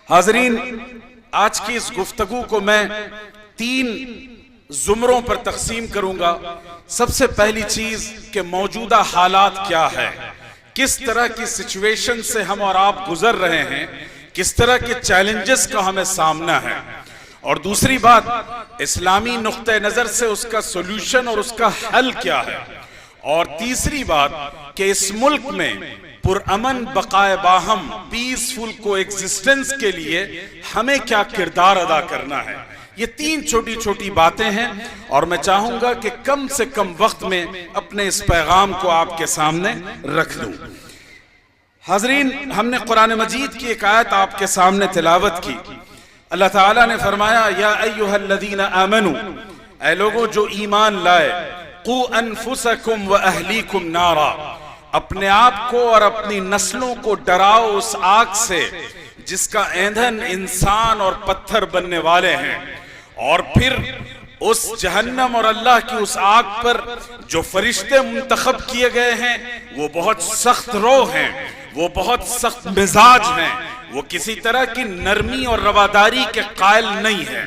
حاضرین، آج کی اس گفتگو کو میں 3 زمروں پر تقسیم کروں گا۔ سب سے پہلی چیز کہ موجودہ حالات کیا ہے، کس طرح کی سچویشن سے ہم اور آپ گزر رہے ہیں، کس طرح کے چیلنجز کا ہمیں سامنا ہے، اور دوسری بات اسلامی نقطہ نظر سے اس کا سولوشن اور اس کا حل کیا ہے، اور تیسری بات کہ اس ملک میں پرامن بقائے باہم پیسفل کو ایگزسٹنس کے لیے ہمیں کیا کردار ادا کرنا ہے۔ یہ 3 چھوٹی چھوٹی باتیں ہیں، اور میں چاہوں گا کہ کم سے کم وقت میں اپنے اس پیغام کو آپ کے سامنے رکھ دوں۔ حاضرین، ہم نے قرآن مجید کی ایک آیت آپ کے سامنے تلاوت کی۔ اللہ تعالیٰ نے فرمایا یا ایھا الذین آمنوا، اے لوگوں جو ایمان لائے، قوا انفسکم واہلیکم نارا، اپنے آپ کو اور اپنی نسلوں کو ڈراؤ اس آگ سے جس کا ایندھن انسان اور پتھر بننے والے ہیں، اور پھر اس جہنم اور اللہ کی اس آگ پر جو فرشتے منتخب کیے گئے ہیں وہ بہت سخت روح ہیں، وہ بہت سخت مزاج ہیں، وہ کسی طرح کی نرمی اور رواداری کے قائل نہیں ہیں،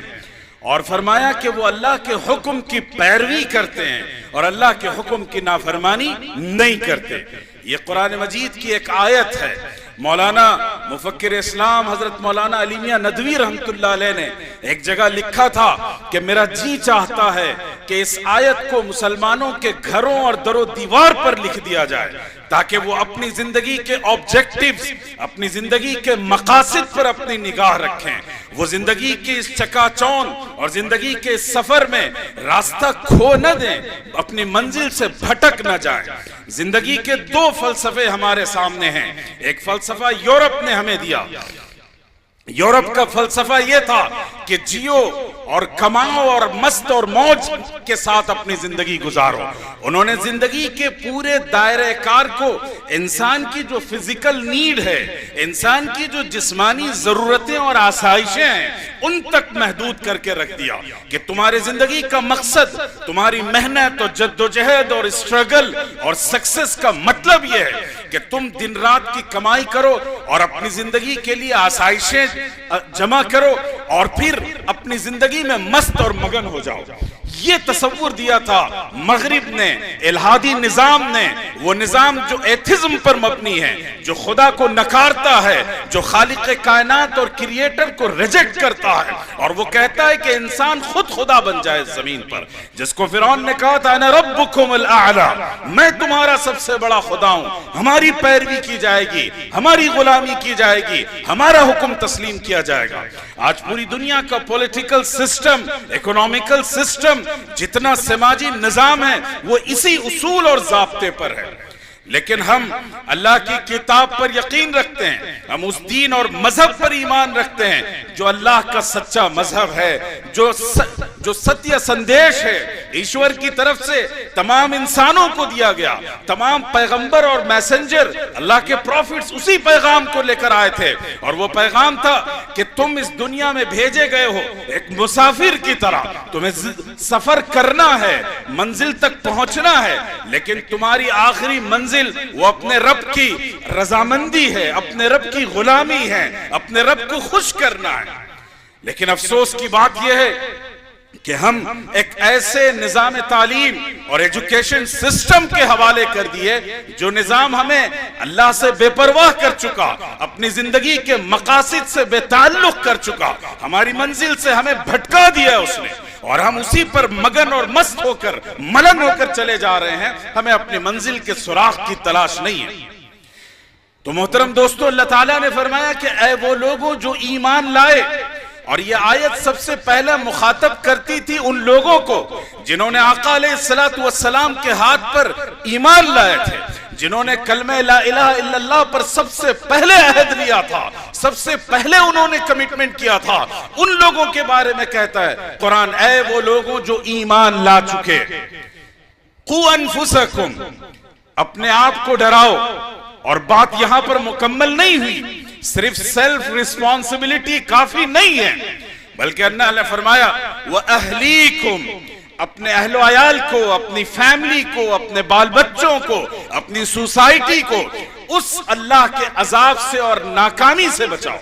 اور فرمایا کہ وہ اللہ کے حکم کی پیروی کرتے ہیں اور اللہ کے حکم کی نافرمانی نہیں کرتے۔ یہ قرآن مجید کی ایک آیت ہے۔ مولانا مفکر اسلام حضرت مولانا علی میاں ندوی رحمت اللہ علیہ نے ایک جگہ لکھا تھا کہ میرا جی چاہتا ہے کہ اس آیت کو مسلمانوں کے گھروں اور در و دیوار پر لکھ دیا جائے تاکہ وہ اپنی زندگی کے آبجیکٹیوز، اپنی زندگی کے مقاصد پر اپنی نگاہ رکھیں، وہ زندگی کی اس چکا چون اور زندگی کے اس سفر میں راستہ کھو نہ دیں، اپنی منزل سے بھٹک نہ جائیں۔ زندگی کے 2 فلسفے ہمارے سامنے ہیں۔ ایک فلسفہ یورپ نے ہمیں دیا۔ یورپ کا فلسفہ یہ تھا کہ جیو اور کماؤ اور مست اور موج کے ساتھ اپنی زندگی گزارو۔ انہوں نے زندگی کے پورے دائرہ کار کو انسان کی جو فزیکل نیڈ ہے، انسان کی جو جسمانی ضرورتیں اور آسائشیں ہیں، ان تک محدود کر کے رکھ دیا کہ تمہاری زندگی کا مقصد تمہاری محنت اور جد و جہد اور اسٹرگل اور سکسس کا مطلب یہ ہے کہ تم دن رات کی کمائی کرو اور اپنی زندگی کے لیے آسائشیں جمع کرو اور پھر اپنی زندگی میں مست اور مگن ہو جاؤ۔ یہ تصور دیا تھا مغرب نے، الہادی نظام نے، وہ نظام جو ایتھزم پر مبنی ہے، جو خدا کو نکارتا ہے، جو خالق کائنات اور کریٹر کو ریجیکٹ کرتا ہے، اور وہ کہتا ہے کہ انسان خود خدا بن جائے زمین پر، جس کو فرعون نے کہا تھا انا ربکم الاعلی، میں تمہارا سب سے بڑا خدا ہوں، ہماری پیروی کی جائے گی، ہماری غلامی کی جائے گی، ہمارا حکم تسلیم کیا جائے گا۔ آج پوری دنیا کا پولیٹیکل سسٹم، اکنامیکل سسٹم، جتنا سماجی نظام ہے وہ اسی اصول اور ضابطے پر ہے، لیکن ہم اللہ کی کتاب پر یقین رکھتے ہیں، ہم اس دین اور مذہب پر ایمان رکھتے ہیں جو اللہ کا سچا مذہب ہے، جو ستیہ سندیش ہے، ایشور کی طرف سے تمام انسانوں کو دیا گیا۔ تمام پیغمبر اور میسنجر، اللہ کے پروفٹس اسی پیغام کو لے کر آئے تھے، اور وہ پیغام تھا کہ تم اس دنیا میں بھیجے گئے ہو ایک مسافر کی طرح، تمہیں سفر کرنا ہے، منزل تک پہنچنا ہے، لیکن تمہاری آخری منزل وہ اپنے رب کی رضامندی ہے، اپنے رب کی غلامی ہے، اپنے رب کو خوش کرنا ہے۔ لیکن افسوس کی بات یہ ہے کہ ہم ایک ایسے نظام تعلیم اور ایجوکیشن سسٹم کے حوالے کر دیے جو نظام ہمیں اللہ سے بے پرواہ کر چکا، اپنی زندگی کے مقاصد سے بے تعلق کر چکا، ہماری منزل سے ہمیں بھٹکا دیا اس نے، اور ہم اسی پر مگن اور مست ہو کر ملن ہو کر چلے جا رہے ہیں، ہمیں اپنی منزل کے سراغ کی تلاش نہیں ہے۔ تو محترم دوستو، اللہ تعالیٰ نے فرمایا کہ اے وہ لوگوں جو ایمان لائے، اور یہ آیت سب سے پہلے مخاطب کرتی تھی ان لوگوں کو جنہوں نے آقا علیہ السلام کے ہاتھ پر ایمان لائے تھے، جنہوں نے کلمہ لا الہ الا اللہ پر سب سے پہلے عہد لیا تھا، سب سے پہلے انہوں نے کمٹمنٹ کیا تھا، ان لوگوں کے بارے میں کہتا ہے قرآن، اے وہ لوگوں جو ایمان لا چکے، قوا انفسکم، اپنے آپ کو ڈراؤ، اور بات یہاں پر مکمل نہیں ہوئی، صرف سیلف ریسپانسبلٹی کافی نہیں ہے، بلکہ اللہ نے فرمایا وَأَهْلِيكُمْ، اپنے اہل و عیال کو، اپنی فیملی کو، اپنے بال بچوں کو، اپنی سوسائٹی کو اس اللہ کے عذاب سے اور ناکامی سے بچاؤ۔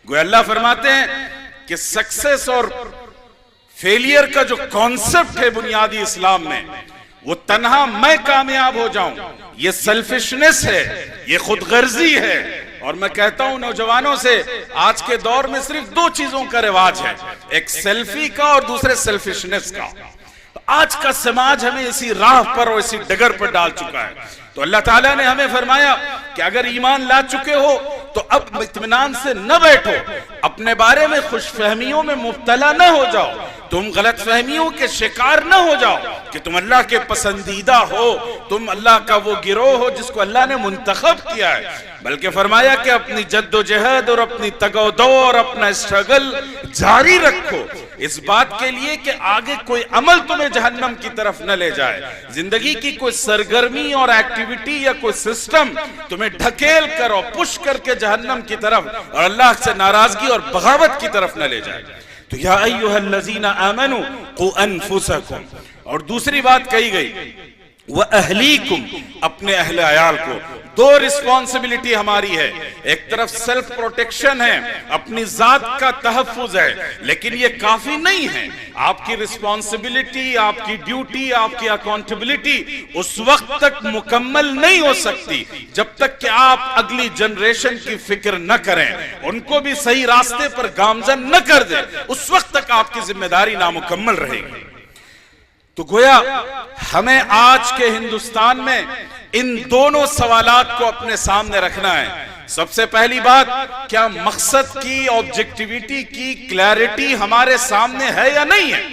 گویا اللہ فرماتے ہیں کہ سکسیس اور فیلئر کا جو کانسیپٹ ہے بنیادی اسلام میں، وہ تنہا میں کامیاب ہو جاؤں، یہ سیلفشنس ہے، یہ خود غرضی ہے۔ اور میں کہتا ہوں نوجوانوں سے، آج کے دور میں صرف دو چیزوں کا رواج ہے، ایک سیلفی کا اور دوسرے سیلفشنس کا۔ آج کا سماج ہمیں اسی راہ پر اور اسی ڈگر پر ڈال چکا ہے۔ تو اللہ تعالیٰ نے ہمیں فرمایا کہ اگر ایمان لا چکے ہو تو اب اطمینان سے نہ بیٹھو، اپنے بارے میں خوش فہمیوں میں مبتلا نہ ہو جاؤ، تم غلط فہمیوں کے شکار نہ ہو جاؤ کہ تم اللہ کے پسندیدہ ہو، تم اللہ کا وہ گروہ ہو جس کو اللہ نے منتخب کیا ہے، بلکہ فرمایا کہ اپنی جد و جہد اور اپنی تگ و دو اور اپنا اسٹرگل جاری رکھو، اس بات کے لیے کہ آگے کوئی عمل تمہیں جہنم کی طرف نہ لے جائے، زندگی کی کوئی سرگرمی اور ایکٹیویٹی یا کوئی سسٹم تمہیں ڈھکیل کر اور پش کر کے جہنم کی طرف اور اللہ سے ناراضگی اور بغاوت کی طرف نہ لے جائے۔ تو یا ایھا الذین آمنوا قوا انفسکم، اور دوسری بات کہی گئی وَأَهْلِيكُمْ، اپنے اہل عیال کو۔ دو رسپانسبلٹی ہماری ہے، ایک طرف سیلف پروٹیکشن ہے، اپنی ذات کا تحفظ ہے، لیکن یہ کافی نہیں ہے۔ آپ کی رسپانسبلٹی، آپ کی ڈیوٹی، آپ کی اکاؤنٹیبلٹی اس وقت تک مکمل نہیں ہو سکتی جب تک کہ آپ اگلی جنریشن کی فکر نہ کریں، ان کو بھی صحیح راستے پر گامزن نہ کر دیں، اس وقت تک آپ کی ذمہ داری نامکمل رہے گی۔ تو گویا ہمیں آج کے ہندوستان میں ان دونوں سوالات کو اپنے سامنے رکھنا ہے۔ سب سے پہلی بات، کیا مقصد کی، آبجیکٹیویٹی کی کلیئرٹی ہمارے سامنے ہے یا نہیں ہے؟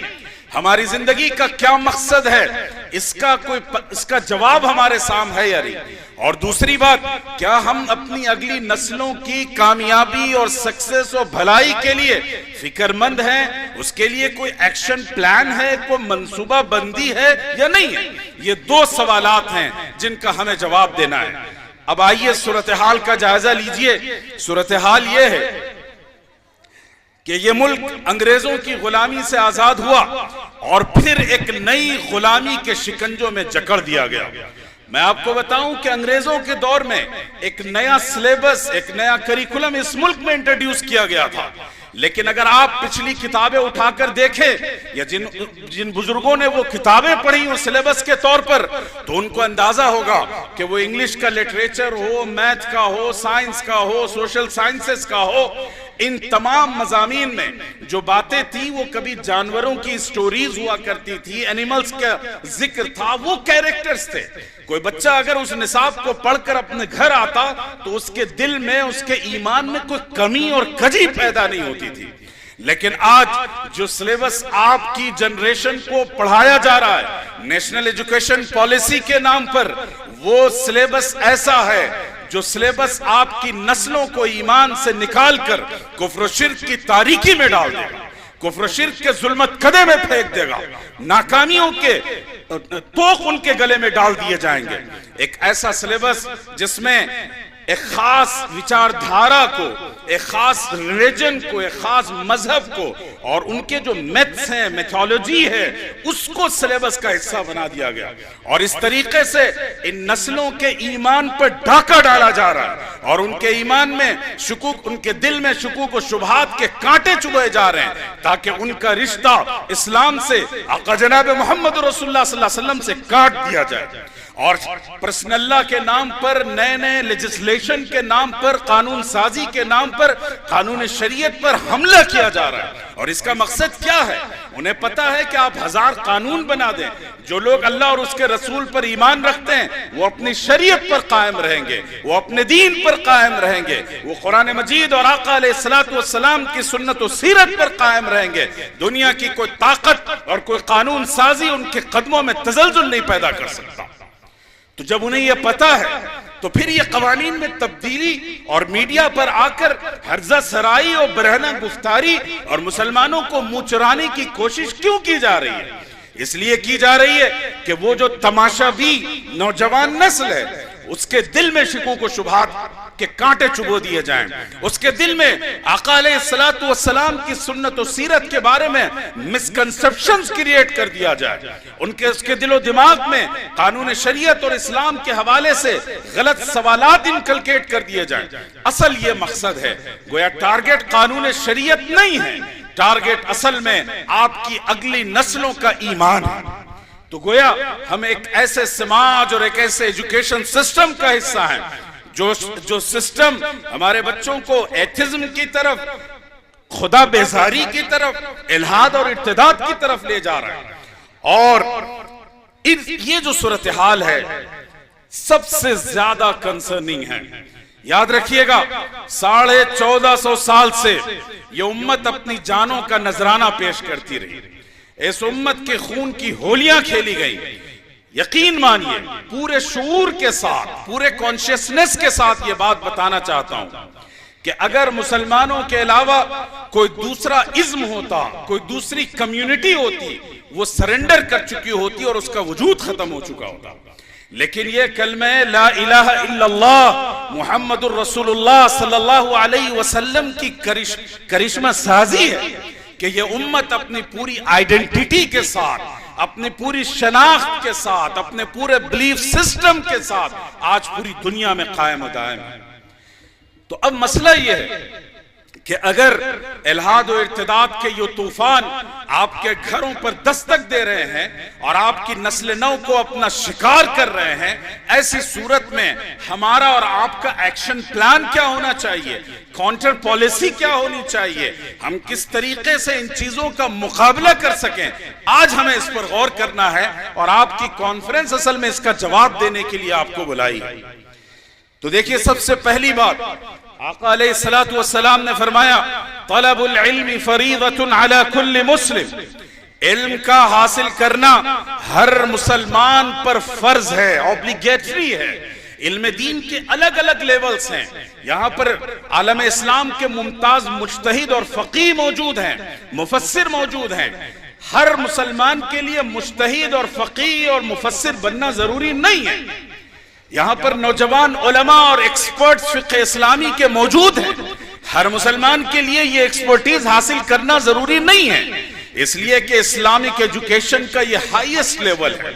ہماری زندگی کا کیا مقصد ہے، اس کا جواب ہمارے سامنے ہے یا نہیں؟ اور دوسری بات، کیا ہم اپنی اگلی نسلوں کی کامیابی اور سکسیس اور بھلائی کے لیے فکر مند ہیں؟ اس کے لیے کوئی ایکشن پلان ہے، کوئی منصوبہ بندی ہے یا نہیں ہے؟ یہ دو سوالات ہیں جن کا ہمیں جواب دینا ہے۔ اب آئیے صورتحال کا جائزہ لیجئے۔ صورتحال یہ ہے کہ یہ ملک انگریزوں کی غلامی سے آزاد ہوا اور پھر ایک نئی غلامی کے شکنجوں میں جکڑ دیا گیا۔ میں آپ کو بتاؤں کہ انگریزوں کے دور میں ایک نیا سلیبس، ایک نیا کریکولم اس ملک میں انٹروڈیوس کیا گیا تھا، لیکن اگر آپ پچھلی کتابیں اٹھا کر دیکھیں یا جن بزرگوں نے وہ کتابیں پڑھی اس سلیبس کے طور پر، تو ان کو اندازہ ہوگا کہ وہ انگلش کا لٹریچر ہو، میتھ کا ہو، سائنس کا ہو، سوشل سائنسز کا ہو، ان تمام مضامین میں جو باتیں تھیں وہ کبھی جانوروں کی سٹوریز ہوا کرتی تھی، اینیملز کا ذکر تھا، وہ کیریکٹرز تھے۔ کوئی بچہ اگر اس نصاب کو پڑھ کر اپنے گھر آتا تو اس کے دل میں، اس کے ایمان میں کوئی کمی اور کجی پیدا نہیں ہوتی تھی۔ لیکن آج جو سلیبس آپ کی جنریشن کو پڑھایا جا رہا ہے نیشنل ایجوکیشن پالیسی کے نام پر، وہ سلیبس ایسا ہے جو سلیبس آپ کی نسلوں کو ایمان سے نکال کر کفر و شرک کی تاریکی میں ڈال دے گا، کفر و شرک کے ظلمت کدے میں پھینک دے گا، ناکامیوں کے توق ان کے گلے میں ڈال دیے جائیں گے۔ ایک ایسا سلیبس جس میں ایک خاص وچار دھارا کو، ایک خاص ریلیجن کو، ایک خاص مذہب کو اور ان کے جو میتھس ہیں، میتھولوجی ہے، اس کو سلیبس کا حصہ بنا دیا گیا، اور اس طریقے سے ان نسلوں کے ایمان پر ڈاکہ ڈالا جا رہا ہے اور ان کے ایمان میں شکوک، ان کے دل میں شکوک و شبہات کے کانٹے چبھے جا رہے ہیں تاکہ ان کا رشتہ اسلام سے، آقا جناب محمد رسول اللہ صلی اللہ علیہ وسلم سے کاٹ دیا جائے۔ اور پرسنل اللہ کے نام پر، نئے نئے لیجسلیشن کے نام پر، قانون سازی کے نام پر، قانون شریعت پر حملہ کیا جا رہا ہے۔ اور اس کا مقصد کیا ہے؟ انہیں پتا ہے کہ آپ ہزار قانون بنا دیں، جو لوگ اللہ اور اس کے رسول پر ایمان رکھتے ہیں وہ اپنی شریعت پر قائم رہیں گے، وہ اپنے دین پر قائم رہیں گے، وہ قرآن مجید اور آقا علیہ السلام کی سنت و سیرت پر قائم رہیں گے۔ دنیا کی کوئی طاقت اور کوئی قانون سازی ان کے قدموں میں تزلزل نہیں پیدا کر سکتا۔ تو جب انہیں یہ پتا ہے تو پھر یہ قوانین میں تبدیلی اور میڈیا پر آ کر ہرزہ سرائی اور برہنہ گفتاری اور مسلمانوں کو منہ چرانے کی کوشش کیوں کی جا رہی ہے؟ اس لیے کی جا رہی ہے کہ وہ جو تماشا بھی نوجوان نسل ہے اس کے دل میں شکوک و شبہات کہ کانٹے چبو دیے جائیں، اس کے دل میں آقا علیہ الصلوۃ والسلام کی سنت و سیرت کے بارے میں مسکنسپشنز کریٹ کر دیا جائے، اس کے دل و دماغ میں قانون شریعت اور اسلام کے حوالے سے غلط سوالات انکلکیٹ کر دیے جائیں۔ اصل یہ مقصد ہے، گویا ٹارگٹ قانون شریعت نہیں ہے، ٹارگٹ اصل میں آپ کی اگلی نسلوں کا ایمان ہے۔ تو گویا ہم ایک ایسے سماج اور ایک ایسے ایجوکیشن سسٹم کا حصہ ہیں جو سسٹم ہمارے بچوں کو ایتھزم کی طرف، خدا بیزاری کی طرف، الہاد اور ارتداد کی طرف لے جا رہا ہے۔ اور یہ جو صورتحال ہے سب سے زیادہ کنسرننگ ہے۔ یاد رکھیے گا 1450 سال سے یہ امت اپنی جانوں کا نذرانہ پیش کرتی رہی، اس امت کے خون کی ہولیاں کھیلی گئی۔ یقین مانیے پورے شعور کے ساتھ، پورے کانشیسنس کے ساتھ یہ بات بتانا چاہتا ہوں کہ اگر مسلمانوں کے علاوہ کوئی دوسرا ازم ہوتا، کوئی دوسری کمیونٹی ہوتی، وہ سرنڈر کر چکی ہوتی اور اس کا وجود ختم ہو چکا ہوتا۔ لیکن یہ کلمہ لا الہ الا اللہ محمد الرسول اللہ صلی اللہ علیہ وسلم کی کرشمہ سازی ہے کہ یہ امت اپنی پوری آئیڈنٹیٹی کے ساتھ، اپنی پوری شناخت کے ساتھ، اپنے پورے بلیف سسٹم کے ساتھ آج پوری دنیا میں قائم و دائم ہے۔ تو اب مسئلہ یہ ہے کہ اگر الہاد و ارتداد کے یہ طوفان آپ کے گھروں پر دستک دے رہے ہیں اور آپ کی نسل نو کو اپنا شکار کر رہے ہیں، ایسی صورت میں ہمارا اور آپ کا ایکشن پلان کیا ہونا چاہیے، کاؤنٹر پالیسی کیا ہونی چاہیے، ہم کس طریقے سے ان چیزوں کا مقابلہ کر سکیں، آج ہمیں اس پر غور کرنا ہے۔ اور آپ کی کانفرنس اصل میں اس کا جواب دینے کے لیے آپ کو بلائی۔ تو دیکھیے سب سے پہلی بات آقا علیہ الصلوۃ والسلام نے فرمایا طلب العلم فریضۃ علی کل مسلم، علم کا حاصل کرنا ہر مسلمان پر فرض ہے، اوبلیگیٹری ہے۔ علم دین کے الگ الگ لیولز ہیں، یہاں پر عالم اسلام کے ممتاز مجتہد اور فقیہ موجود ہیں، مفسر موجود ہیں۔ ہر مسلمان کے لیے مجتہد اور فقیہ اور مفسر بننا ضروری نہیں ہے، یہاں پر نوجوان علماء اور ایکسپرٹ فقہ اسلامی کے موجود ہیں۔ ہر مسلمان کے لیے یہ ایکسپرٹیز حاصل کرنا ضروری نہیں ہے، اس لیے کہ اسلامک ایجوکیشن کا یہ ہائیسٹ لیول ہے۔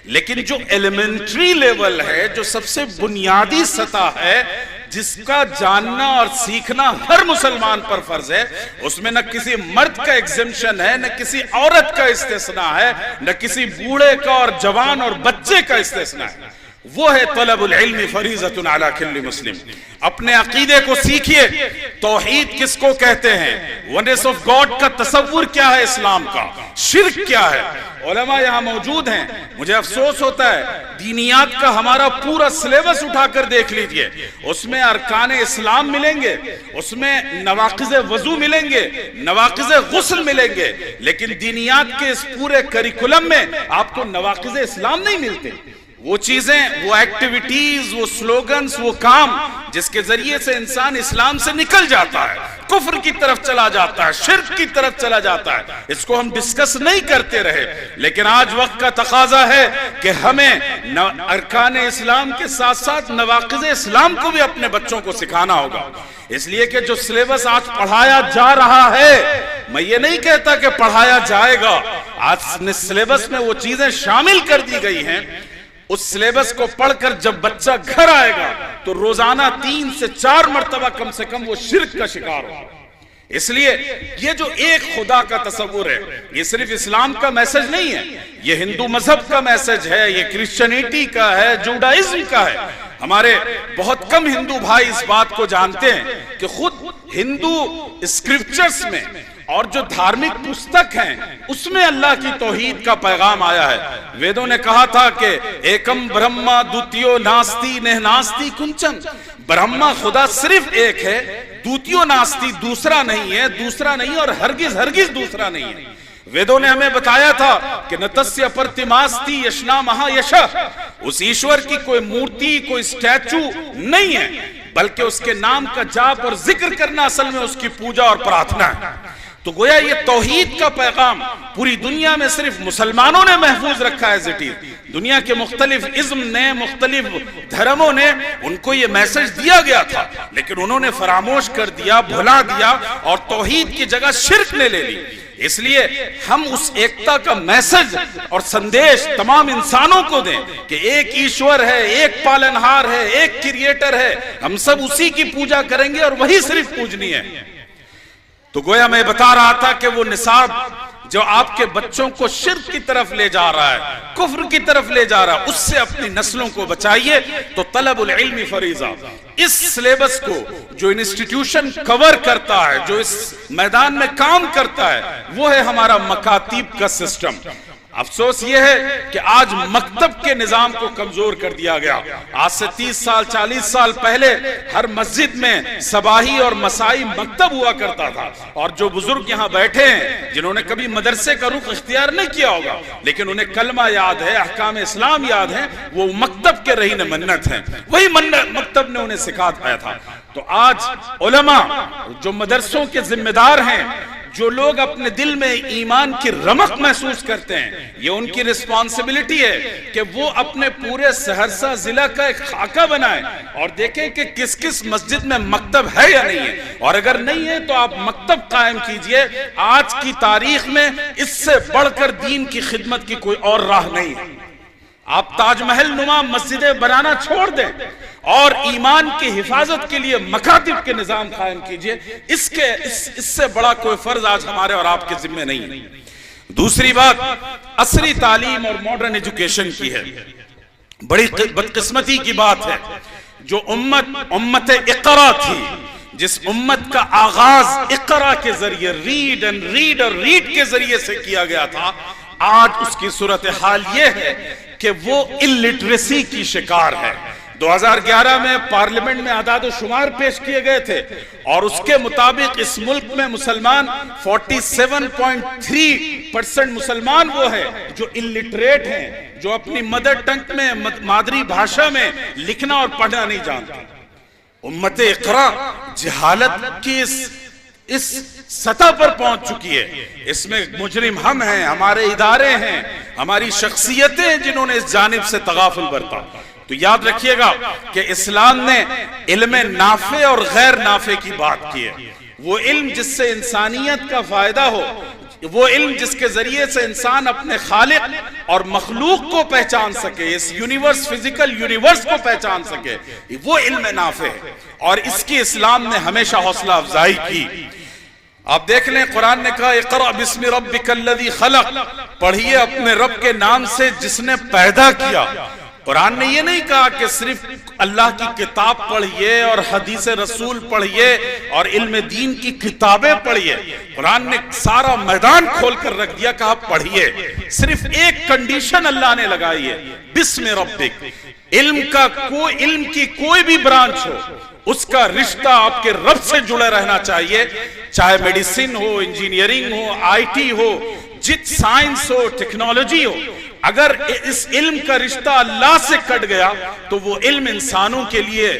لیکن جو ایلیمنٹری لیول ہے، جو سب سے بنیادی سطح ہے، جس کا جاننا اور سیکھنا ہر مسلمان پر فرض ہے، اس میں نہ کسی مرد کا ایگزمپشن ہے، نہ کسی عورت کا استثناء ہے، نہ کسی بوڑھے کا اور جوان اور بچے کا استثناء ہے۔ وہ ہے طلب العلم فریضۃ علی کل مسلم۔ اپنے عقیدے کو سیکھیے، توحید کس کو کہتے ہیں، ونس آف گاڈ کا تصور کیا ہے، اسلام کا شرک کیا ہے۔ علماء یہاں موجود ہیں، مجھے افسوس ہوتا ہے دینیات کا ہمارا پورا سلیبس اٹھا کر دیکھ لیجئے، اس میں ارکان اسلام ملیں گے، اس میں نواقض وضو ملیں گے، نواقض غسل ملیں گے، لیکن دینیات کے اس پورے کریکولم میں آپ کو نواقض اسلام نہیں ملتے۔ وہ چیزیں، وہ ایکٹیویٹیز، وہ سلوگنز، وہ کام جس کے ذریعے سے انسان اسلام سے نکل جاتا ہے، کفر کی طرف چلا جاتا ہے، شرک کی طرف چلا جاتا ہے، اس کو ہم ڈسکس نہیں کرتے رہے۔ لیکن آج وقت کا تقاضا ہے کہ ہمیں ارکان اسلام کے ساتھ ساتھ نواقض اسلام کو بھی اپنے بچوں کو سکھانا ہوگا، اس لیے کہ جو سلیبس آج پڑھایا جا رہا ہے، میں یہ نہیں کہتا کہ پڑھایا جائے گا، آج سلیبس میں وہ چیزیں شامل کر دی گئی ہیں، اس سلیبس کو پڑھ کر جب بچہ گھر آئے گا تو روزانہ 3 سے 4 مرتبہ کم سے کم وہ شرک کا شکار ہوگا۔ اس لیے یہ جو ایک خدا کا تصور ہے، یہ صرف اسلام کا میسج نہیں ہے، یہ ہندو مذہب کا میسج ہے، یہ کرسچینٹی کا ہے، جوڈائزم کا ہے۔ ہمارے بہت کم ہندو بھائی اس بات کو جانتے ہیں کہ خود ہندو اسکرپچرز میں اور جو دھارمک پستک ہیں اس میں اللہ کی توحید کا پیغام آیا ہے۔ ویدوں نے کہا تھا کہ ایکم برہما دوتیو ناستی نہ ناستی کنچن، برہما خدا صرف ایک ہے، دوتیو ناستی دوسرا نہیں ہے، دوسرا نہیں اور ہرگز ہرگز دوسرا نہیں ہے۔ ویدوں نے ہمیں بتایا تھا کہ نتسیہ پرتماستی یشنا مہا یشا، اس ایشور کی کوئی مورتی، کوئی سٹیچو نہیں ہے، بلکہ اس کے نام کا جاپ اور ذکر کرنا اصل میں اس کی پوجا اور پرارتھنا ہے۔ تو گویا یہ توحید کا پیغام پوری دنیا میں صرف مسلمانوں نے محفوظ رکھا ہے دنیا کے مختلف ازم نے، مختلف دھرموں نے ان کو یہ میسج دیا گیا تھا، لیکن انہوں نے فراموش کر دیا، بھلا دیا اور توحید کی جگہ شرک نے لے لی۔ اس لیے ہم اس ایکتا کا میسج اور سندیش تمام انسانوں کو دیں کہ ایک ایشور ہے، ایک پالنہار ہے، ایک کریٹر ہے، ہم سب اسی کی پوجا کریں گے اور وہی صرف پوجنی ہے۔ تو گویا میں بتا رہا تھا کہ وہ نصاب جو آپ کے بچوں کو شرک کی طرف لے جا رہا ہے، کفر کی طرف لے جا رہا ہے، اس سے اپنی نسلوں کو بچائیے۔ تو طلب العلم فریضہ، اس سلیبس کو جو انسٹیٹیوشن کور کرتا ہے، جو اس میدان میں کام کرتا ہے، وہ ہے ہمارا مکاتیب کا سسٹم۔ افسوس یہ ہے کہ آج مکتب کے نظام کو کمزور کر دیا گیا۔ آج سے 30 سال 40 سال پہلے ہر مسجد میں صباحی اور مسائی مکتب ہوا کرتا تھا، اور جو بزرگ یہاں بیٹھے ہیں جنہوں نے کبھی مدرسے کا رخ اختیار نہیں کیا ہوگا لیکن انہیں کلمہ یاد ہے، احکام اسلام یاد ہے، وہ مکتب کے رہین منت ہیں، وہی مکتب نے انہیں سکھا دیا تھا۔ تو آج علماء جو مدرسوں کے ذمہ دار ہیں، جو لوگ اپنے دل میں ایمان کی رمق محسوس کرتے ہیں، یہ ان کی ریسپانسبلٹی ہے کہ وہ اپنے پورے سہرسہ ضلع کا ایک خاکہ بنائیں اور دیکھیں کہ کس کس مسجد میں مکتب ہے یا نہیں ہے، اور اگر نہیں ہے تو آپ مکتب قائم کیجئے۔ آج کی تاریخ میں اس سے بڑھ کر دین کی خدمت کی کوئی اور راہ نہیں ہے۔ آپ تاج محل نما مسجدیں بنانا چھوڑ دیں اور ایمان کی حفاظت کے لیے مکاتب کے نظام قائم کیجئے۔ اس سے بڑا کوئی فرض آج ہمارے اور آپ کے ذمہ نہیں ہے۔ دوسری بات عصری تعلیم اور ماڈرن ایجوکیشن کی ہے۔ بڑی بدقسمتی کی بات ہے جو امت اقرا تھی، جس امت کا آغاز اقرا کے ذریعے ریڈ اینڈ ریڈ اور ریڈ کے ذریعے سے کیا گیا تھا، آج اس کی صورتحال یہ ہے کہ وہ الٹریسی کی شکار ہے۔ 2011 میں پارلیمنٹ میں اعداد و شمار پیش کیے گئے تھے اور اس کے مطابق اس ملک میں مسلمان 47.3% مسلمان وہ ہیں جو الٹریٹ ہیں، جو اپنی مدر ٹنگ میں، مادری بھاشا میں لکھنا اور پڑھنا نہیں جانتے۔ امت اقرا جہالت کی اس سطح پر پہنچ چکی ہے، اس میں مجرم ہم ہیں، ہمارے ادارے ہیں، ہماری شخصیتیں جنہوں نے اس جانب سے تغافل برتا۔ تو یاد رکھیے گا کہ اسلام نے علم نافع اور غیر نافع کی بات کی ہے۔ وہ علم جس سے انسانیت کا فائدہ ہو، وہ علم جس کے ذریعے سے انسان اپنے خالق اور مخلوق کو پہچان سکے، اس یونیورس، فزیکل یونیورس کو پہچان سکے، وہ علم نافع ہے، اور اس کی اسلام نے ہمیشہ حوصلہ افزائی کی۔ آپ دیکھ لیں قرآن نے کہا اقرأ بسم ربک الذی خلق، پڑھیے اپنے رب کے نام سے جس نے پیدا کیا۔ قرآن نے یہ نہیں کہا کہ صرف اللہ کی کتاب پڑھیے اور حدیث رسول پڑھیے اور علم دین کی کتابیں پڑھیے، قرآن نے سارا میدان کھول کر رکھ دیا، کہا پڑھیے۔ صرف ایک کنڈیشن اللہ نے لگائی ہے، بسم ربک۔ علم کی کوئی بھی برانچ ہو، اس کا رشتہ آپ کے رب سے جڑے رہنا چاہیے، چاہے میڈیسن ہو، انجینئرنگ ہو، آئی ٹی ہو، سائنس ہو، ٹیکنالوجی ہو۔ اگر اس علم کا رشتہ اللہ سے کٹ گیا تو وہ علم انسانوں کے لیے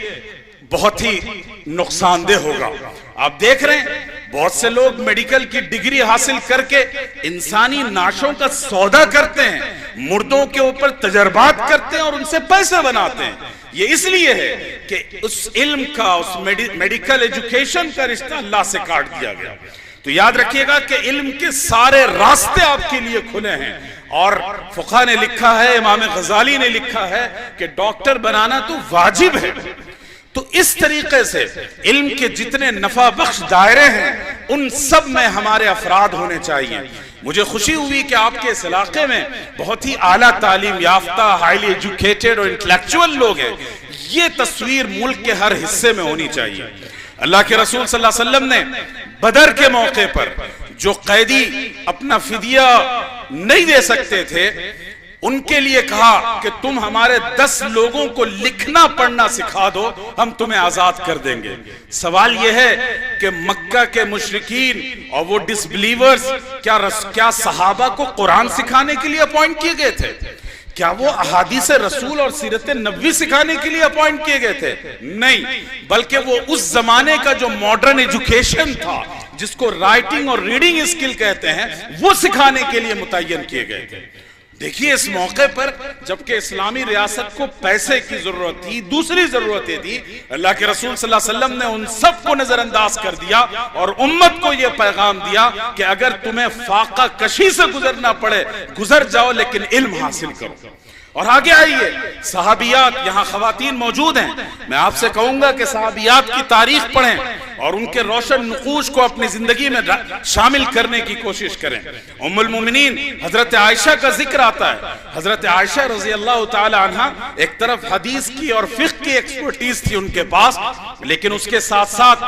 بہت ہی نقصان دہ ہوگا۔ آپ دیکھ رہے ہیں بہت سے لوگ میڈیکل کی ڈگری حاصل کر کے انسانی نعشوں کا سودا کرتے ہیں، مردوں کے اوپر تجربات کرتے ہیں اور ان سے پیسے بناتے ہیں۔ یہ اس لیے ہے کہ اس علم کا، اس میڈیکل ایجوکیشن کا رشتہ اللہ سے کاٹ دیا گیا۔ تو یاد رکھیے گا کہ علم کے سارے راستے آپ کے لیے کھلے ہیں، اور فقہ نے لکھا ہے، امام غزالی نے لکھا ہے کہ ڈاکٹر بنانا تو واجب ہے۔ تو اس طریقے سے علم کے جتنے نفع بخش دائرے ہیں ان سب میں ہمارے افراد ہونے چاہیے۔ مجھے خوشی ہوئی کہ آپ کے اس علاقے میں بہت ہی اعلیٰ تعلیم یافتہ، ہائیلی ایجوکیٹڈ اور انٹلیکچوئل لوگ ہیں۔ یہ تصویر ملک کے ہر حصے میں ہونی چاہیے۔ اللہ کے رسول صلی اللہ علیہ وسلم نے بدر کے موقع پر جو قیدی اپنا فدیہ نہیں دے سکتے تھے ان کے لیے کہا کہ تم ہمارے 10 لوگوں کو لکھنا پڑھنا سکھا دو، ہم تمہیں آزاد کر دیں گے۔ سوال یہ ہے کہ مکہ کے مشرکین اور وہ ڈس بلیورز کیا صحابہ کو قرآن سکھانے کے لیے اپوائنٹ کیے گئے تھے؟ کیا وہ احادیث رسول اور سیرت نبوی سکھانے کے لیے اپوائنٹ کیے گئے تھے؟ نہیں، بلکہ وہ اس زمانے کا جو ماڈرن ایجوکیشن تھا، جس کو رائٹنگ اور ریڈنگ اسکل کہتے ہیں، وہ سکھانے کے لیے متعین کیے گئے تھے۔ دیکھیے اس موقع پر جبکہ اسلامی ریاست کو پیسے کی ضرورت تھی، دوسری ضرورتیں تھی، اللہ کے رسول صلی اللہ علیہ وسلم نے ان سب کو نظر انداز کر دیا اور امت کو یہ پیغام دیا کہ اگر تمہیں فاقہ کشی سے گزرنا پڑے گزر جاؤ، لیکن علم حاصل کرو۔ اور آگے آئیے، صحابیات، یہاں خواتین موجود ہیں، میں آپ سے کہوں گا کہ صحابیات کی تاریخ پڑھیں اور ان کے روشن نقوش کو اپنی زندگی میں شامل کرنے کی کوشش کریں۔ ام المومنین حضرت عائشہ کا ذکر آتا ہے۔ حضرت عائشہ رضی اللہ تعالی عنہ ایک طرف حدیث کی اور فقہ کی ایکسپرٹیز تھی ان کے پاس، لیکن اس کے ساتھ ساتھ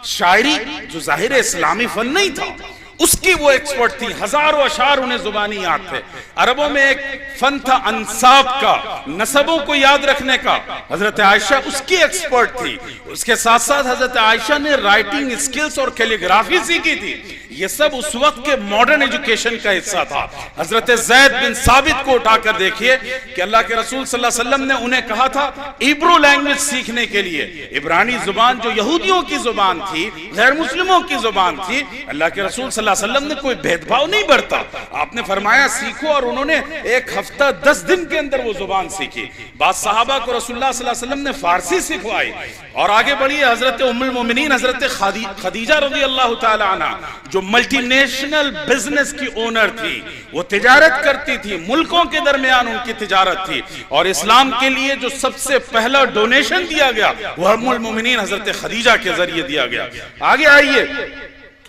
شاعری، جو ظاہر اسلامی فن نہیں تھا، اس کی وہ ایکسپرٹ تھی، ہزاروں اشعار انہیں زبانی یاد تھے۔ عربوں میں ایک فن تھا انساب کا، نسبوں کو یاد رکھنے کا، حضرت عائشہ اس کی ایکسپرٹ تھی۔ اس کے ساتھ ساتھ حضرت عائشہ نے رائٹنگ اسکلز اور کیلیگرافی سیکھی تھی۔ یہ سب اس وقت کے ماڈرن ایجوکیشن کا حصہ تھا۔ حضرت زید بن ثابت کو اٹھا کر دیکھیے کہ اللہ کے رسول صلی اللہ علیہ وسلم نے انہیں کہا تھا عبرو لینگویج سیکھنے کے لیے، عبرانی زبان جو یہودیوں کی زبان تھی، غیر مسلموں کی زبان تھی، اللہ کے رسول صلی اللہ علیہ وسلم نے کوئی بھید بھاؤ نہیں برتا، آپ نے فرمایا سیکھو، اور انہوں نے 1 ہفتہ 10 دن کے اندر وہ زبان سیکھی۔ بعض صحابہ کو رسول اللہ صلی اللہ علیہ وسلم نے فارسی سکھوائی۔ اور آگے بڑھیے، حضرت ام المومنین حضرت خدیجہ رضی اللہ تعالی عنہ جو ملٹی نیشنل بزنس کی اونر تھی، وہ تجارت کرتی تھی، ملکوں کے درمیان ان کی تجارت تھی، اور اسلام کے لیے جو سب سے پہلا ڈونیشن دیا گیا وہ ام المومنین حضرت خدیجہ کے ذریعے دیا گیا۔ آگے آئیے،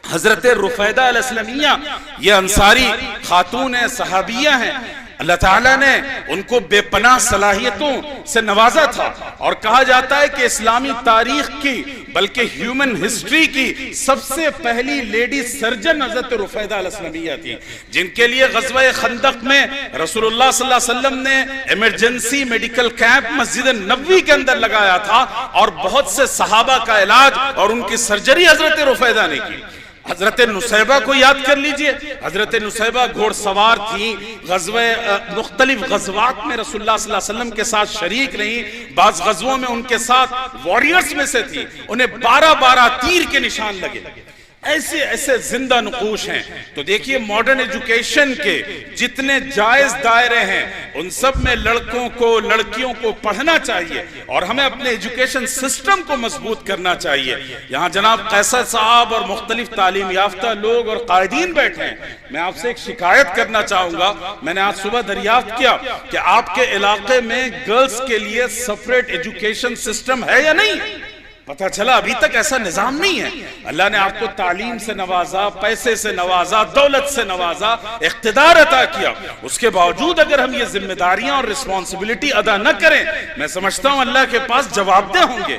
حضرت رفیدہ الاسلمیہ، یہ انصاری خاتون ہیں، صحابیہ ہیں، اللہ تعالیٰ نے ان کو بے پناہ صلاحیتوں سے نوازا تھا، اور کہا جاتا ہے کہ اسلامی تاریخ کی بلکہ ہیومن ہسٹری کی سب سے پہلی لیڈی سرجن حضرت رفیدہ الاسلمیہ تھی، جن کے لیے غزوہ خندق میں رسول اللہ صلی اللہ علیہ وسلم نے emergency medical camp Masjid Nabawi کے اندر لگایا تھا، اور بہت سے صحابہ کا علاج اور ان کی سرجری حضرت رفیدہ نے کی۔ حضرت نصیبہ کو یاد کر لیجئے، حضرت نصیبہ گھوڑ سوار تھیں، مختلف غزوات میں رسول اللہ صلی اللہ علیہ وسلم کے ساتھ شریک رہیں، بعض غزووں میں ان کے ساتھ وارئرز میں سے تھی، انہیں 12 تیر کے نشان لگے۔ ایسے ایسے زندہ نقوش ہیں۔ تو دیکھیے ماڈرن ایجوکیشن کے جتنے جائز دائرے ہیں ان سب میں لڑکوں کو لڑکیوں کو پڑھنا چاہیے اور ہمیں اپنے ایجوکیشن سسٹم کو مضبوط کرنا چاہیے۔ یہاں جناب قیصر صاحب اور مختلف تعلیم یافتہ لوگ اور قائدین بیٹھے ہیں، میں آپ سے ایک شکایت کرنا چاہوں گا۔ میں نے آج صبح دریافت کیا کہ آپ کے علاقے میں گرلز کے لیے سپریٹ ایجوکیشن سسٹم ہے یا نہیں؟ پتہ چلا ابھی تک ایسا نظام نہیں ہے۔ اللہ نے آپ کو تعلیم سے نوازا، پیسے سے نوازا، دولت سے نوازا، اقتدار عطا کیا، اس کے باوجود اگر ہم یہ ذمہ داریاں اور رسپانسبلٹی ادا نہ کریں، میں سمجھتا ہوں اللہ کے پاس جواب دہ ہوں گے۔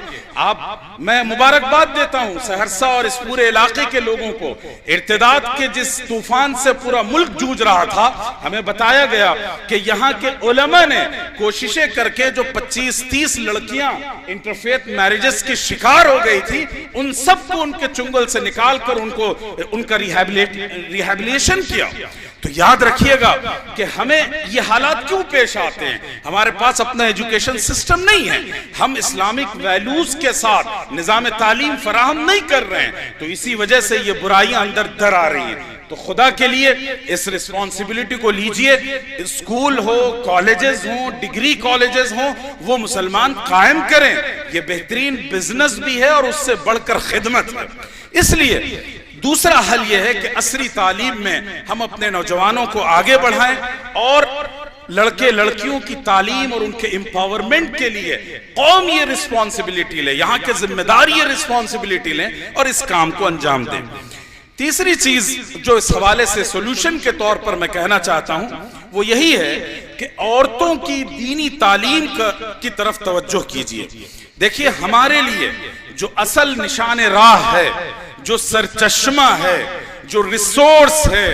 میں مبارکباد دیتا ہوں سہرسہ اور اس پورے علاقے کے لوگوں کو۔ ارتداد کے جس طوفان سے پورا ملک جوجھ رہا تھا، ہمیں بتایا گیا کہ یہاں کے علماء نے کوششیں کر کے جو 25-30 لڑکیاں انٹرفیتھ میرجز کی شکار ہو گئی تھی، ان سب کو ان کے چنگل سے نکال کر ان کا ریہیبلیشن کیا۔ تو یاد رکھیے گا کہ ہمیں یہ حالات کیوں پیش آتے ہیں؟ ہمارے پاس اپنا ایجوکیشن سسٹم نہیں ہے، ہم اسلامک ویلیوز کے ساتھ نظام تعلیم فراہم نہیں کر رہے ہیں، تو اسی وجہ سے یہ برائیاں اندر در آ رہی ہیں۔ تو خدا کے لیے اس رسپانسبلٹی کو لیجئے، اسکول ہو، کالجز ہوں، ڈگری کالجز ہوں، وہ مسلمان قائم کریں۔ یہ بہترین بزنس بھی ہے اور اس سے بڑھ کر خدمت ہے۔ اس لیے دوسرا حل یہ ہے کہ عصری تعلیم میں ہم اپنے نوجوانوں کو آگے بڑھائیں اور لڑکے لڑکیوں کی تعلیم اور ان کے امپاورمنٹ کے لیے قوم یہ رسپانسبلٹی لے، یہاں کے ذمہ دار یہ رسپانسبلٹی لیں اور اس کام کو انجام دیں۔ تیسری چیز جو اس حوالے سے سولوشن کے طور پر میں کہنا چاہتا ہوں وہ یہی ہے کہ عورتوں کی دینی تعلیم کی طرف توجہ کیجیے۔ دیکھیے ہمارے لیے جو اصل نشان راہ ہے، جو سرچشمہ ہے، جو ریسورس ہے،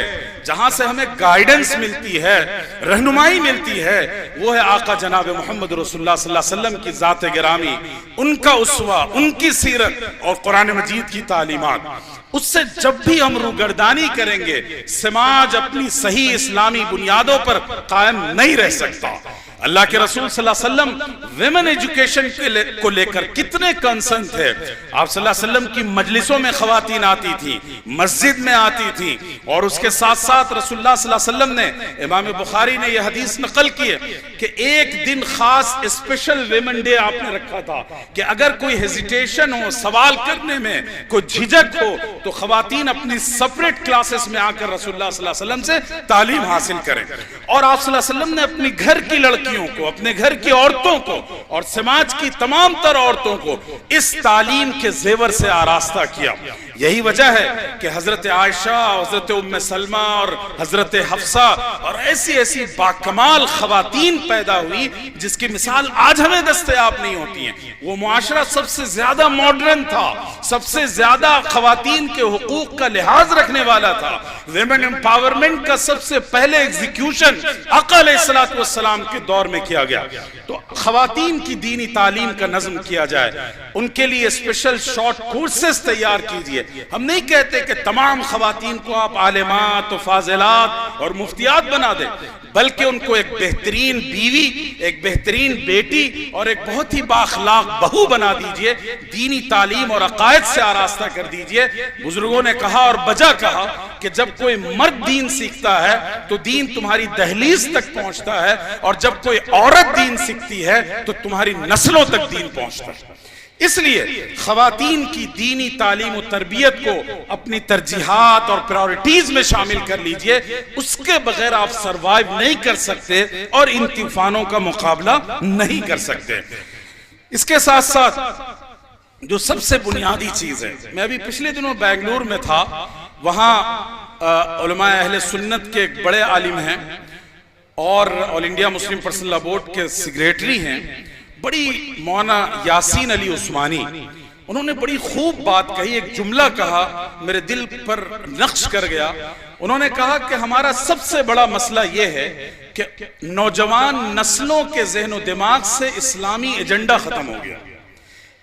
جہاں سے ہمیں گائیڈنس ملتی ہے، رہنمائی ملتی ہے، وہ ہے آقا جناب محمد رسول اللہ صلی اللہ علیہ وسلم کی ذات گرامی، ان کا اسوہ، ان کی سیرت اور قرآن مجید کی تعلیمات۔ اس سے جب بھی ہم روگردانی کریں گے، سماج اپنی صحیح اسلامی بنیادوں پر قائم نہیں رہ سکتا۔ اللہ کے رسول صلی اللہ علیہ وسلم ویمن ایجوکیشن کو لے کر کتنے کنسرن تھے. آپ صلی اللہ علیہ وسلم کی مجلسوں میں خواتین آتی تھیں, مسجد میں آتی تھیں, اور اس کے ساتھ ساتھ رسول اللہ صلی اللہ علیہ وسلم نے, امام بخاری نے یہ حدیث نقل کی ہے کہ ایک دن خاص اسپیشل ویمن ڈے آپ نے رکھا تھا کہ اگر کوئی ہیزیٹیشن ہو, سوال کرنے میں کوئی جھجک ہو, تو خواتین اپنی سپریٹ کلاسز میں آ کر رسول اللہ صلی اللہ علیہ وسلم سے تعلیم حاصل کریں. اور آپ صلی اللہ علیہ وسلم نے اپنی گھر کی لڑکیوں کو, اپنے گھر کی عورتوں کو اور سماج کی تمام تر عورتوں کو اس تعلیم کے زیور سے آراستہ کیا. یہی وجہ ہے کہ حضرت عائشہ, حضرت ام سلمہ اور حضرت حفصہ اور ایسی ایسی باکمال خواتین پیدا ہوئی جس کی مثال آج ہمیں دستیاب نہیں ہوتی ہیں. وہ معاشرہ سب سے زیادہ ماڈرن تھا, سب سے زیادہ خواتین کے حقوق کا لحاظ رکھنے والا تھا. ویمن امپاورمنٹ کا سب سے پہلے ایگزیکیوشن آقا علیہ السلام کے دور میں کیا گیا. تو خواتین کی دینی تعلیم کا نظم کیا جائے, ان کے لیے اسپیشل شارٹ کورسز تیار کیجئے. ہم نہیں کہتے کہ تمام خواتین کو آپ عالمات و فاضلات اور مفتیات بنا دیں, بلکہ ان کو ایک بہترین بیوی, ایک بہترین بیٹی اور ایک بہت ہی بااخلاق بہو بنا دیجئے. دینی تعلیم اور عقائد سے آراستہ کر دیجئے. بزرگوں نے کہا اور بجا کہا کہ جب کوئی مرد دین سیکھتا ہے تو دین تمہاری دہلیز تک پہنچتا ہے, اور جب کوئی عورت دین سیکھتی ہے تو تمہاری نسلوں تک دین پہنچتا ہے. اس لیے خواتین کی دینی تعلیم و تربیت کو اپنی ترجیحات اور پرائورٹیز میں شامل کر لیجئے. اس کے بغیر آپ سروائیو نہیں کر سکتے اور ان طوفانوں کا مقابلہ نہیں کر سکتے. اس کے ساتھ ساتھ جو سب سے بنیادی چیز ہے, میں ابھی پچھلے دنوں بینگلور میں تھا, وہاں علماء اہل سنت کے ایک بڑے عالم ہیں اور آل انڈیا مسلم پرسنل لا بورڈ کے سیکریٹری ہیں, بڑی مولانا یاسین علی عثمانی. انہوں نے بڑی خوب بات کہی, ایک جملہ کہا میرے دل پر نقش کر گیا. انہوں نے کہا کہ ہمارا سب سے بڑا مسئلہ یہ ہے کہ نوجوان نسلوں کے ذہن و دماغ سے اسلامی ایجنڈا ختم ہو گیا.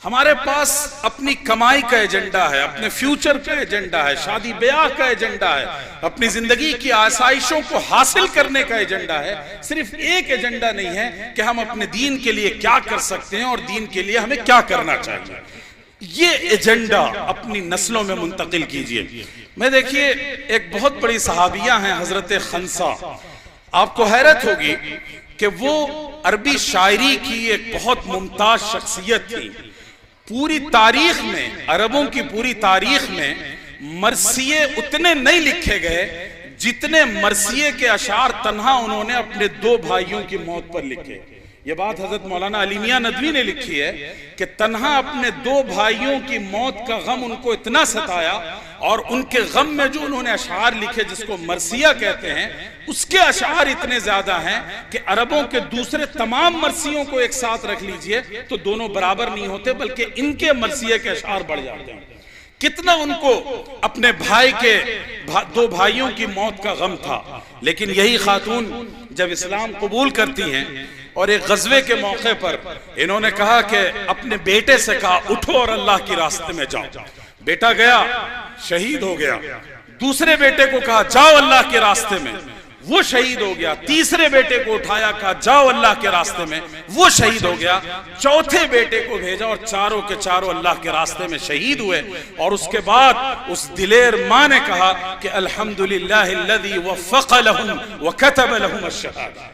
ہمارے پاس اپنی کمائی کا ایجنڈا ہے, اپنے فیوچر کا ایجنڈا ہے, شادی بیاہ کا ایجنڈا ہے, اپنی زندگی کی آسائشوں کو حاصل کرنے کا ایجنڈا ہے. صرف ایک ایجنڈا نہیں ہے کہ ہم اپنے دین کے لیے کیا کر سکتے ہیں اور دین کے لیے ہمیں کیا کرنا چاہیے. یہ ایجنڈا اپنی نسلوں میں منتقل کیجئے. میں دیکھیے ایک بہت بڑی صحابیہ ہیں حضرت خنسا. آپ کو حیرت ہوگی کہ وہ عربی شاعری کی ایک بہت ممتاز شخصیت تھی. پوری تاریخ میں, عربوں کی پوری تاریخ میں مرثیے اتنے نہیں لکھے گئے جتنے مرثیے کے اشعار تنہا انہوں نے اپنے 2 بھائیوں کی موت پر لکھے. یہ بات حضرت مولانا علی میاں ندوی نے لکھی ہے کہ تنہا اپنے 2 بھائیوں کی موت کا غم ان کو اتنا ستایا, اور ان کے غم میں جو انہوں نے اشعار لکھے جس کو مرثیہ کہتے ہیں, اس کے اشعار اتنے زیادہ ہیں کہ عربوں کے دوسرے تمام مرثیوں کو ایک ساتھ رکھ لیجئے تو دونوں برابر نہیں ہوتے, بلکہ ان کے مرثیے کے اشعار بڑھ جاتے ہیں. کتنا ان کو اپنے بھائی کے 2 بھائیوں کی موت کا غم تھا. لیکن یہی خاتون جب اسلام قبول کرتی ہیں اور ایک غزوے کے موقع پر انہوں نے کہا کہ اپنے بیٹے سے کہا اٹھو اور اللہ کی راستے میں جاؤ. بیٹا گیا, شہید ہو گیا. دوسرے بیٹے کو کہا جاؤ اللہ کے راستے میں, وہ شہید ہو گیا. تیسرے بیٹے کو اٹھایا, کہا جاؤ اللہ کے راستے میں, وہ شہید ہو گیا. چوتھے بیٹے کو بھیجا اور چاروں کے چاروں اللہ کے راستے میں شہید ہوئے. اور اس کے بعد اس دلیر ماں نے کہا کہ الحمدللہ الذی وفق لہم وکتب لہم الشہادہ.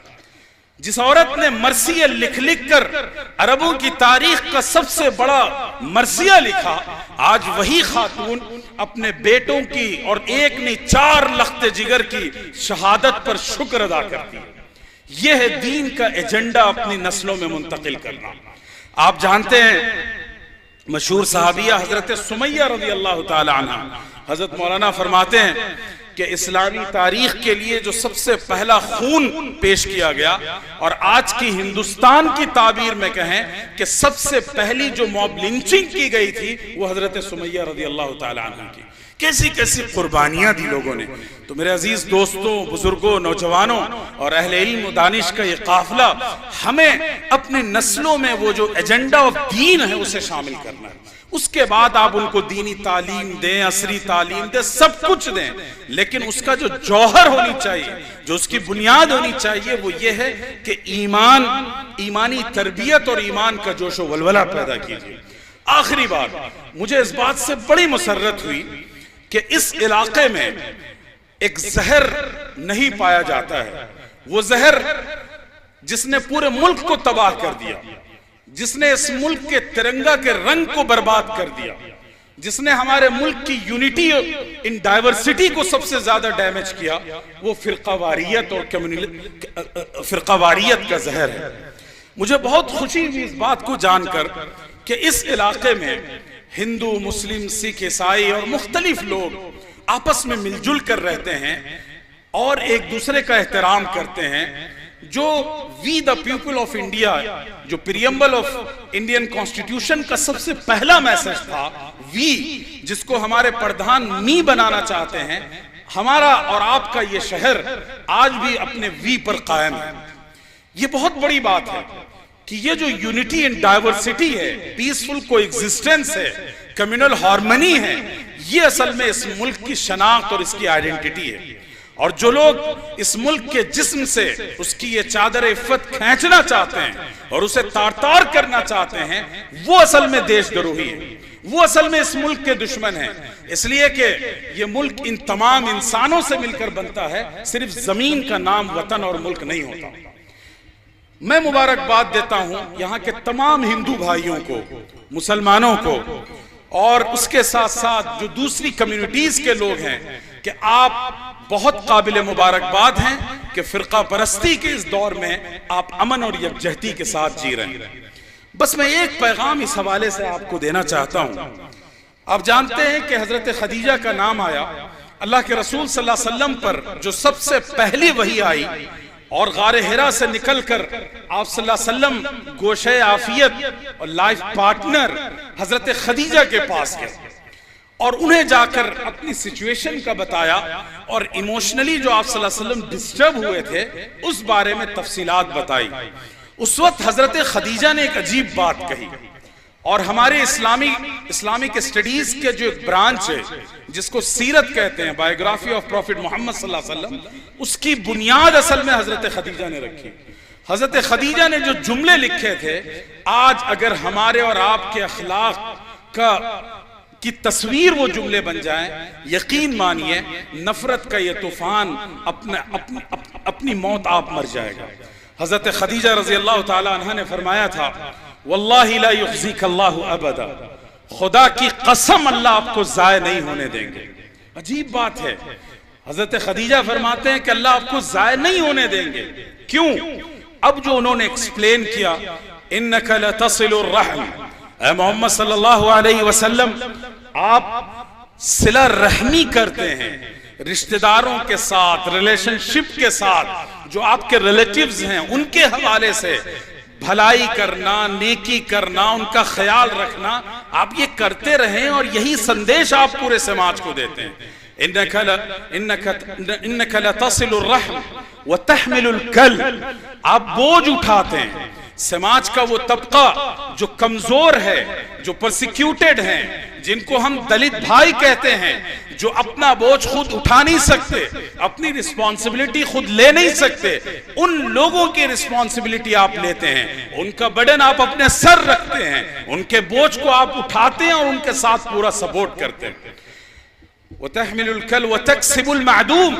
جس عورت نے مرثیہ لکھ کر عربوں کی تاریخ کا سب سے بڑا مرثیہ لکھا, آج وہی خاتون اپنے بیٹوں کی اور ایک نہیں 4 لخت جگر کی شہادت پر شکر ادا کرتی. یہ ہے دین کا ایجنڈا اپنی نسلوں میں منتقل کرنا. آپ جانتے ہیں مشہور صحابیہ حضرت سمیہ رضی اللہ تعالی عنہ, حضرت مولانا فرماتے ہیں کہ اسلامی تاریخ کے لیے جو سب سے پہلا خون پیش کیا گیا, اور آج کی ہندوستان کی تعبیر میں کہیں کہ سب سے پہلی جو موب لنچنگ کی گئی تھی وہ حضرت سمیہ رضی اللہ تعالی عنہ کی. کیسی کیسی قربانیاں دی لوگوں نے. تو میرے عزیز دوستوں, بزرگوں, نوجوانوں اور اہل علم و دانش کا یہ قافلہ, ہمیں اپنے نسلوں میں وہ جو ایجنڈا آف دین ہے اسے شامل کرنا ہے. اس کے بعد آپ ان کو دینی تعلیم دیں، عصری تعلیم دیں، سب کچھ دیں، لیکن اس کا جو جوہر ہونی چاہیے، جو اس کی بنیاد ہونی چاہیے، وہ یہ ہے کہ ایمانی تربیت اور ایمان کا جوش و ولولہ پیدا کیجیے۔ آخری بات، مجھے اس بات سے بڑی مسرت ہوئی کہ اس علاقے میں ایک زہر نہیں پایا جاتا ہے، وہ زہر جس نے پورے ملک کو تباہ کر دیا، جس نے اس ملک کے ترنگا کے رنگ کو برباد کر دیا، جس نے ہمارے ملک کی یونٹی ان ڈائیورسٹی کو سب سے زیادہ ڈیمیج کیا، وہ فرقہ واریت اور فرقہ واریت کا زہر ہے۔ مجھے بہت خوشی ہوئی اس بات کو جان کر کہ اس علاقے میں ہندو، مسلم، سکھ، عیسائی اور مختلف لوگ آپس میں مل جل کر رہتے ہیں اور ایک دوسرے کا احترام کرتے ہیں۔ جو وی دا پیپل آف انڈیا، جو پریمبل آف انڈین کانسٹیٹیوشن کا سب سے پہلا میسج تھا، وی، جس کو ہمارے پردھان می بنانا چاہتے ہیں، ہمارا اور آپ کا یہ شہر آج بھی اپنے وی پر قائم ہے۔ یہ بہت بڑی بات ہے کہ یہ جو یونٹی ان ڈائیورسٹی ہے، پیسفل کو ایگزسٹنس ہے، کمیونل ہارمنی ہے، یہ اصل میں اس ملک کی شناخت اور اس کی آئیڈینٹی ہے۔ اور جو لوگ اس ملک کے جسم سے اس کی یہ چادر عفت کھینچنا چاہتے ہیں اور اسے تار تار کرنا چاہتے ہیں، وہ اصل میں دیش دروہی ہیں، وہ اصل میں اس ملک کے دشمن ہیں۔ اس لیے کہ یہ ملک ان تمام انسانوں سے مل کر بنتا ہے، صرف زمین کا نام وطن اور ملک نہیں ہوتا۔ میں مبارکباد دیتا ہوں یہاں کے تمام ہندو بھائیوں کو، مسلمانوں کو، اور اس کے ساتھ ساتھ جو دوسری کمیونٹیز کے لوگ ہیں، کہ آپ بہت قابل مبارکباد ہیں کہ فرقہ پرستی کے اس دور میں آپ امن اور یکجہتی کے ساتھ جی رہے ہیں۔ بس میں ایک پیغام اس حوالے سے آپ کو دینا چاہتا ہوں۔ آپ جانتے ہیں کہ حضرت خدیجہ کا نام آیا، اللہ کے رسول صلی اللہ علیہ وسلم پر جو سب سے پہلی وحی آئی، اور غار حرا سے نکل کر آپ صلی اللہ علیہ وسلم گوشہ عافیت اور لائف پارٹنر حضرت خدیجہ کے پاس گئے اور انہیں جا کر اپنی سچویشن کا بتایا، اور ایموشنلی جو آپ صلی اللہ علیہ وسلم ڈسٹرب ہوئے تھے اس بارے میں تفصیلات بتائی۔ اس وقت حضرت خدیجہ نے ایک عجیب بات کہی، اور ہمارے اسلامک اسٹڈیز کے جو ایک برانچ ہے جس کو سیرت کہتے ہیں، بایوگرافی آف پروفٹ محمد صلی اللہ علیہ وسلم، اس کی بنیاد اصل میں حضرت خدیجہ نے رکھی۔ حضرت خدیجہ نے جو جملے لکھے تھے، آج اگر ہمارے اور آپ کے اخلاق کی تصویر وہ جملے بن جائیں، یقین مانیے نفرت کا یہ طوفان اپنی موت آپ مر جائے گا۔ حضرت خدیجہ رضی اللہ تعالی عنہ نے فرمایا تھا، واللہ لا یخزیک اللہ ابدا، خدا کی قسم اللہ آپ کو ضائع نہیں ہونے دیں گے۔ عجیب بات ہے، حضرت خدیجہ فرماتے ہیں کہ اللہ آپ کو ضائع نہیں ہونے دیں گے۔ کیوں؟ اب جو انہوں نے ایکسپلین کیا، انک لتصل الرحم، اے محمد صلی اللہ علیہ وسلم آپ صلہ رحمی کرتے ہیں رشتہ داروں کے ساتھ، ریلیشن شپ کے ساتھ، جو آپ کے ریلیٹیوز ہیں ان کے حوالے سے بھلائی کرنا، نیکی کرنا، ان کا خیال رکھنا، آپ یہ کرتے رہیں، اور یہی سندیش آپ پورے سماج کو دیتے ہیں۔ انک لتصل الرحم وتحمل الکل، آپ بوجھ اٹھاتے ہیں۔ سماج کا وہ طبقہ جو کمزور ہے، جو پرسیکیوٹڈ ہیں، جن کو ہم دلت بھائی کہتے ہیں، جو اپنا بوجھ خود اٹھا نہیں سکتے، اپنی رسپانسبلٹی خود لے نہیں سکتے، ان لوگوں کی رسپانسبلٹی آپ لیتے ہیں، ان کا برڈن آپ اپنے سر رکھتے ہیں، ان کے بوجھ کو آپ اٹھاتے ہیں اور ان کے ساتھ پورا سپورٹ کرتے ہیں۔ وَتَحْمِلُ الْكَلْ وَتَكْسِبُ الْمَعْدُومِ،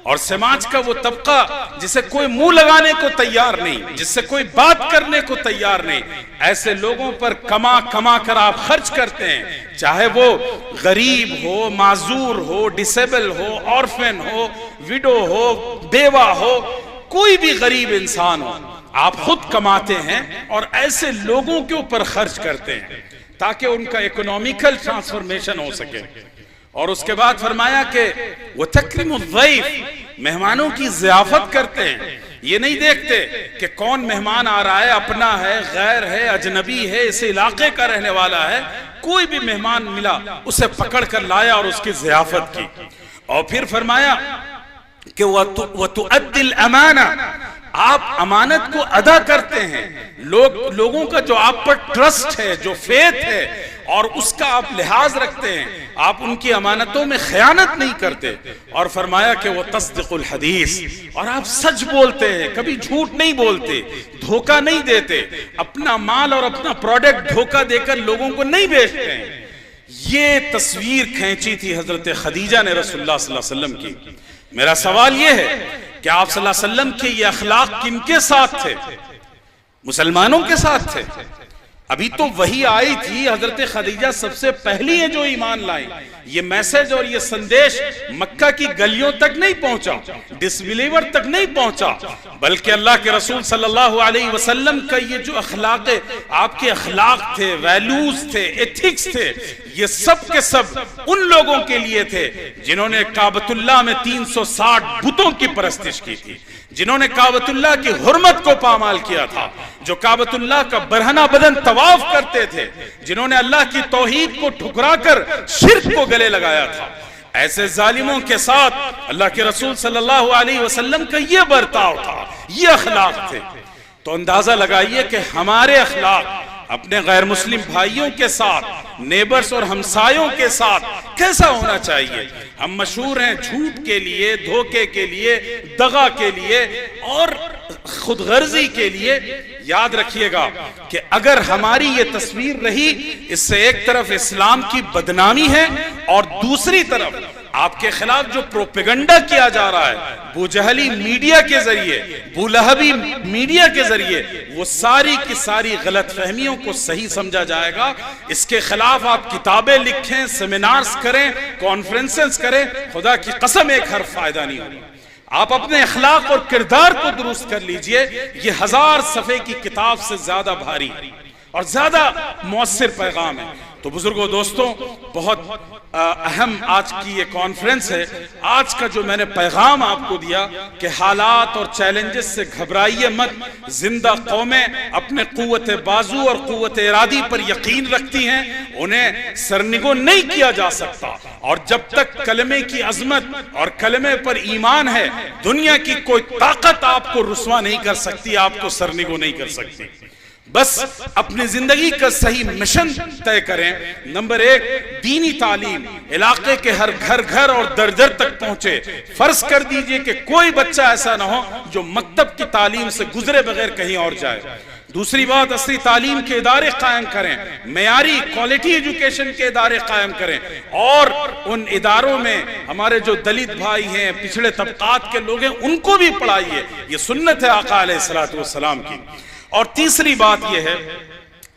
اور سماج کا وہ طبقہ جسے کوئی منہ لگانے کو تیار نہیں، جس سے کوئی بات کرنے کو تیار نہیں، ایسے لوگوں پر کما کر آپ خرچ کرتے ہیں، چاہے وہ غریب ہو، معذور ہو، ڈسیبل ہو، آرفن ہو، ویڈو ہو، بیوہ ہو، کوئی بھی غریب انسان ہو، آپ خود کماتے ہیں اور ایسے لوگوں کے اوپر خرچ کرتے ہیں تاکہ ان کا اکنامیکل ٹرانسفارمیشن ہو سکے۔ اور اس کے بعد فرمایا کہ وَتَكْرِمُ الضَّيْفِ، مہمانوں کی ضیافت کرتے ہیں، یہ نہیں دیکھتے کہ کون مہمان آ رہا ہے، اپنا ہے، غیر ہے، اجنبی ہے، اس علاقے کا رہنے والا ہے، کوئی بھی مہمان ملا اسے پکڑ کر لایا اور اس کی ضیافت کی۔ اور پھر فرمایا کہ وَتُؤَدِّ الْأَمَانَةَ، آپ امانت کو ادا کرتے ہیں، لوگوں کا جو آپ پر ٹرسٹ ہے، جو فیتھ ہے، اور اس کا آپ لحاظ رکھتے ہیں، آپ ان کی امانتوں میں خیانت نہیں کرتے، اور فرمایا کہ وہ تصدق الحدیث، اور آپ سچ بولتے ہیں، کبھی جھوٹ نہیں بولتے، دھوکہ نہیں دیتے، اپنا مال اور اپنا پروڈکٹ دھوکہ دے کر لوگوں کو نہیں بیچتے ہیں۔ یہ تصویر کھینچی تھی حضرت خدیجہ نے رسول اللہ صلی اللہ علیہ وسلم کی۔ میرا سوال یہ ہے کہ آپ صلی اللہ علیہ وسلم کے یہ اخلاق کن کے ساتھ تھے؟ مسلمانوں کے ساتھ تھے۔ ابھی تو وہی آئی تھی، حضرت خدیجہ سب سے پہلی ہے جو ایمان لائیں۔ یہ میسج اور یہ سندیش مکہ کی گلیوں تک نہیں پہنچا، ڈس بلیور تک نہیں پہنچا، بلکہ اللہ کے رسول صلی اللہ علیہ وسلم کا یہ جو اخلاق، آپ کے اخلاق تھے، ویلیوز تھے، ایتھکس تھے، یہ سب کے سب ان لوگوں کے لیے تھے جنہوں نے کعبۃ اللہ میں 360 بتوں کی پرستش کی تھی، جنہوں نے کعبۃ اللہ کی حرمت کو پامال کیا تھا، جو کعبۃ اللہ کا برہنہ بدن طواف کرتے تھے، جنہوں نے اللہ کی توحید کو ٹھکرا کر شرک کو گلے لگایا تھا۔ ایسے ظالموں کے ساتھ اللہ کے رسول صلی اللہ علیہ وسلم کا یہ برتاؤ تھا، یہ اخلاق تھے۔ تو اندازہ لگائیے کہ ہمارے اخلاق اپنے غیر مسلم بھائیوں کے ساتھ، نیبرز اور ہمسایوں کے ساتھ کیسا ہونا چاہیے۔ ہم مشہور ہیں جھوٹ کے لیے، دھوکے کے لیے، دغا کے لیے اور خود غرضی کے لیے۔ یاد رکھیے گا کہ اگر ہماری یہ تصویر رہی، اس سے ایک طرف اسلام کی بدنامی ہے اور دوسری طرف آپ کے خلاف جو پروپیگنڈا کیا جا رہا ہے بو جہلی میڈیا کے ذریعے، بو لہبی میڈیا کے ذریعے، وہ ساری کی ساری غلط فہمیوں کو صحیح سمجھا جائے گا۔ اس کے خلاف آپ کتابیں لکھیں، سیمینارز کریں، کانفرنسز کریں، خدا کی قسم ایک حرف فائدہ نہیں ہوگا۔ آپ اپنے اخلاق اور کردار کو درست کر لیجئے، یہ 1000 صفحے کی کتاب سے زیادہ بھاری اور زیادہ مؤثر پیغام ہے۔ تو بزرگوں، دوستوں، بہت اہم آج کی یہ کانفرنس ہے۔ آج کا جو میں نے پیغام آپ کو دیا کہ حالات اور چیلنجز سے گھبرائیے مت، زندہ قومیں اپنے قوت بازو اور قوت ارادی پر یقین رکھتی ہیں، انہیں سرنگو نہیں کیا جا سکتا، اور جب تک کلمے کی عظمت اور کلمے پر ایمان ہے، دنیا کی کوئی طاقت آپ کو رسوا نہیں کر سکتی، آپ کو سرنگو نہیں کر سکتی۔ بس اپنی زندگی کا صحیح مشن طے کریں۔ نمبر 1، دینی تعلیم علاقے کے ہر گھر اور در در تک پہنچے۔ فرض کر دیجئے کہ کوئی بچہ ایسا نہ ہو جو مکتب کی تعلیم سے گزرے بغیر کہیں اور جائے۔ دوسری بات، عصری تعلیم کے ادارے قائم کریں، معیاری کوالٹی ایجوکیشن کے ادارے قائم کریں، اور ان اداروں میں ہمارے جو دلت بھائی ہیں، پچھڑے طبقات کے لوگ ہیں، ان کو بھی پڑھائیے۔ یہ سنت ہے آقا علیہ السلام کی۔ اور تیسری بات یہ ہے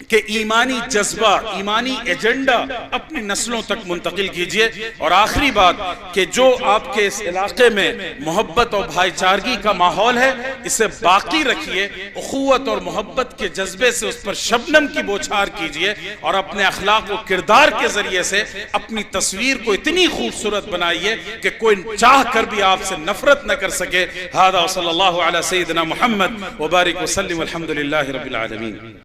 کہ ایمانی جذبہ، ایمانی ایجنڈا اپنی نسلوں تک منتقل کیجئے۔ اور آخری بات کہ جو آپ کے اس علاقے میں محبت اور بھائی چارگی کا ماحول ہے، اسے باقی رکھیے، اخوت اور محبت کے جذبے سے اس پر شبنم کی بوچھار کیجئے، اور اپنے اخلاق و کردار کے ذریعے سے اپنی تصویر کو اتنی خوبصورت بنائیے کہ کوئی چاہ کر بھی آپ سے نفرت نہ کر سکے۔ ھذا صلی اللہ علی سیدنا محمد وبارک وسلم، والحمد للہ رب العالمین۔